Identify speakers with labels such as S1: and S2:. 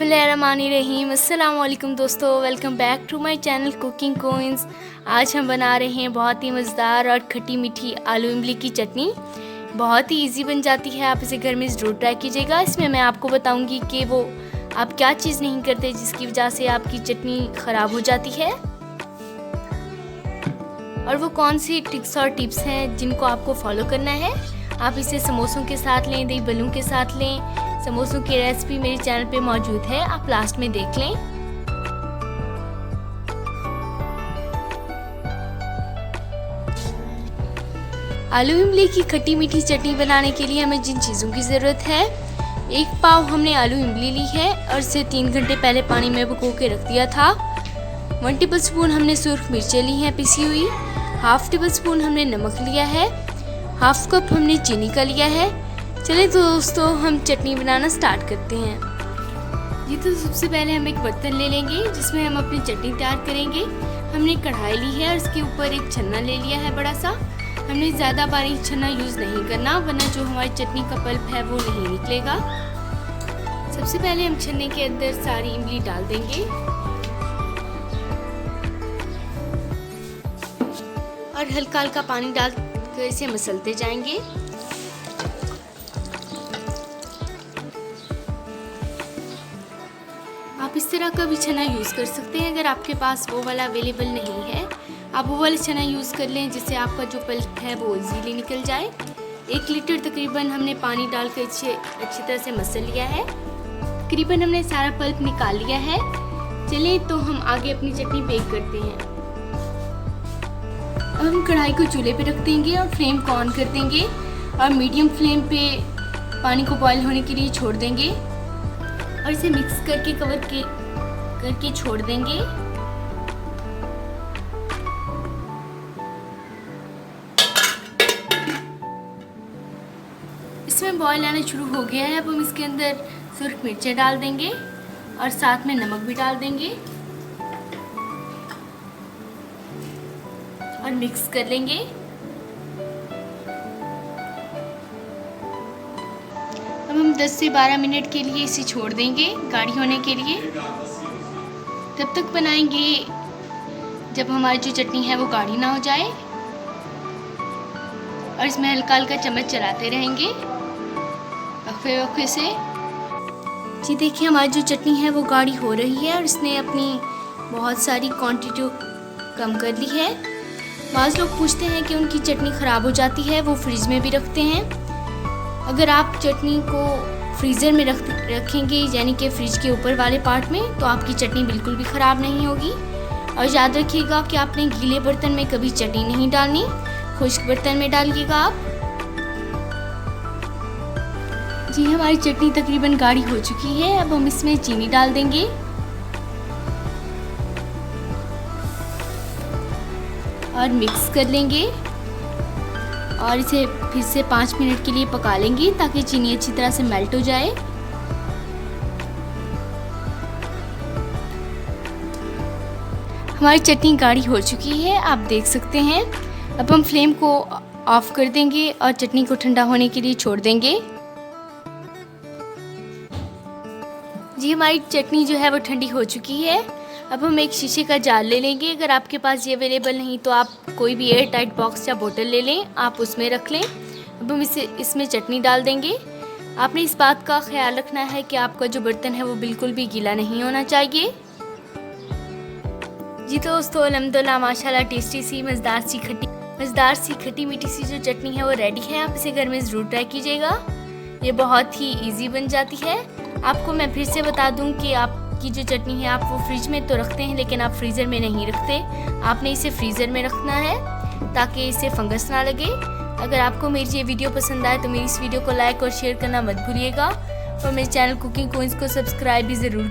S1: बिस्मिल्लाहिर्रहमानिर्रहीम। अस्सलाम वालेकुम दोस्तों, welcome back to my channel cooking coins. आज हम बना रहे हैं बहुत ही मज़ेदार और खट्टी मीठी आलू इमली की चटनी। बहुत ही इजी बन जाती है, आप इसे घर में ज़रूर ट्राई कीजिएगा। इसमें मैं आपको बताऊंगी कि वो आप क्या चीज़ नहीं करते जिसकी वजह से आपकी चटनी ख़राब हो जाती है, और वो कौन सी ट्रिक्स और टिप्स हैं जिनको आपको फॉलो करना है। आप इसे समोसों के साथ लें, दही बल्लों के साथ लें। समोसों की रेसिपी मेरे चैनल पे मौजूद है, आप लास्ट में देख लें। आलू इमली की खट्टी मीठी चटनी बनाने के लिए हमें जिन चीज़ों की ज़रूरत है, 1 पाव हमने आलू इमली ली है और इसे 3 घंटे पहले पानी में भिगो के रख दिया था। 1 टेबल स्पून हमने सुर्ख मिर्चें ली हैं पिसी हुई। 1/2 टेबल स्पून हमने नमक लिया है। 1/2 कप हमने चीनी का लिया है। चलिए तो दोस्तों, हम चटनी बनाना स्टार्ट करते हैं। जी तो सबसे पहले हम एक बर्तन ले लेंगे जिसमें हम अपनी चटनी तैयार करेंगे। हमने कढ़ाई ली है और उसके ऊपर एक छन्ना ले लिया है बड़ा सा। हमने ज़्यादा बारीक छन्ना यूज़ नहीं करना, वरना जो हमारी चटनी का पल्प है वो नहीं निकलेगा। सबसे पहले हम छन्ने के अंदर सारी इमली डाल देंगे और हल्का हल्का पानी डाल कर इसे मसलते जाएंगे। आप इस तरह का भी छना यूज़ कर सकते हैं। अगर आपके पास वो वाला अवेलेबल नहीं है, आप वो वाला छना यूज़ कर लें जिससे आपका जो पल्प है वो इजीली निकल जाए। 1 लीटर तकरीबन हमने पानी डालकर इसे अच्छी तरह से मसल लिया है। तकरीबन हमने सारा पल्प निकाल लिया है। चलिए तो हम आगे अपनी चटनी बेक करते हैं। अब हम कढ़ाई को चूल्हे पे रख देंगे और फ्लेम को ऑन कर देंगे और मीडियम फ्लेम पे पानी को बॉईल होने के लिए छोड़ देंगे और इसे मिक्स करके कवर करके छोड़ देंगे। इसमें बॉईल आना शुरू हो गया है। अब हम इसके अंदर सुर्ख मिर्चें डाल देंगे और साथ में नमक भी डाल देंगे और मिक्स कर लेंगे। अब हम 10 से 12 मिनट के लिए इसे छोड़ देंगे गाढ़ी होने के लिए। तब तक बनाएंगे जब हमारी जो चटनी है वो गाढ़ी ना हो जाए, और इसमें हल्का हल्का चम्मच चलाते रहेंगे वक्फे वक्फे से। जी देखिए, हमारी जो चटनी है वो गाढ़ी हो रही है और इसने अपनी बहुत सारी क्वांटिटी कम कर ली है। बाज़ लोग पूछते हैं कि उनकी चटनी ख़राब हो जाती है, वो फ्रिज में भी रखते हैं। अगर आप चटनी को फ्रीज़र में रखेंगे, यानी कि फ्रिज के ऊपर वाले पार्ट में, तो आपकी चटनी बिल्कुल भी ख़राब नहीं होगी। और याद रखिएगा कि आपने गीले बर्तन में कभी चटनी नहीं डालनी, खुश्क बर्तन में डालिएगा आप। जी हमारी चटनी तकरीबन गाढ़ी हो चुकी है। अब हम इसमें चीनी डाल देंगे और मिक्स कर लेंगे और इसे फिर से 5 मिनट के लिए पका लेंगे ताकि चीनी अच्छी तरह से मेल्ट हो जाए। हमारी चटनी गाढ़ी हो चुकी है, आप देख सकते हैं। अब हम फ्लेम को ऑफ कर देंगे और चटनी को ठंडा होने के लिए छोड़ देंगे। जी हमारी चटनी जो है वो ठंडी हो चुकी है। अब हम एक शीशे का जार ले लेंगे। अगर आपके पास ये अवेलेबल नहीं तो आप कोई भी एयर टाइट बॉक्स या बोतल ले लें, आप उसमें रख लें। अब हम इसमें चटनी डाल देंगे। आपने इस बात का ख्याल रखना है कि आपका जो बर्तन है वो बिल्कुल भी गीला नहीं होना चाहिए। जी तो दोस्तों, अल्हम्दुलिल्लाह माशाल्लाह टेस्टी सी मज़ेदार सी खट्टी मीठी सी जो चटनी है वो रेडी है। आप इसे घर में ज़रूर ट्राई कीजिएगा, ये बहुत ही ईजी बन जाती है। आपको मैं फिर से बता दूं कि आपकी जो चटनी है आप वो फ्रिज में तो रखते हैं, लेकिन आप फ्रीज़र में नहीं रखते। आपने इसे फ्रीज़र में रखना है ताकि इसे फंगस ना लगे। अगर आपको मेरी ये वीडियो पसंद आए तो मेरी इस वीडियो को लाइक और शेयर करना मत भूलिएगा और मेरे चैनल कुकिंग कोइंस को सब्सक्राइब भी ज़रूर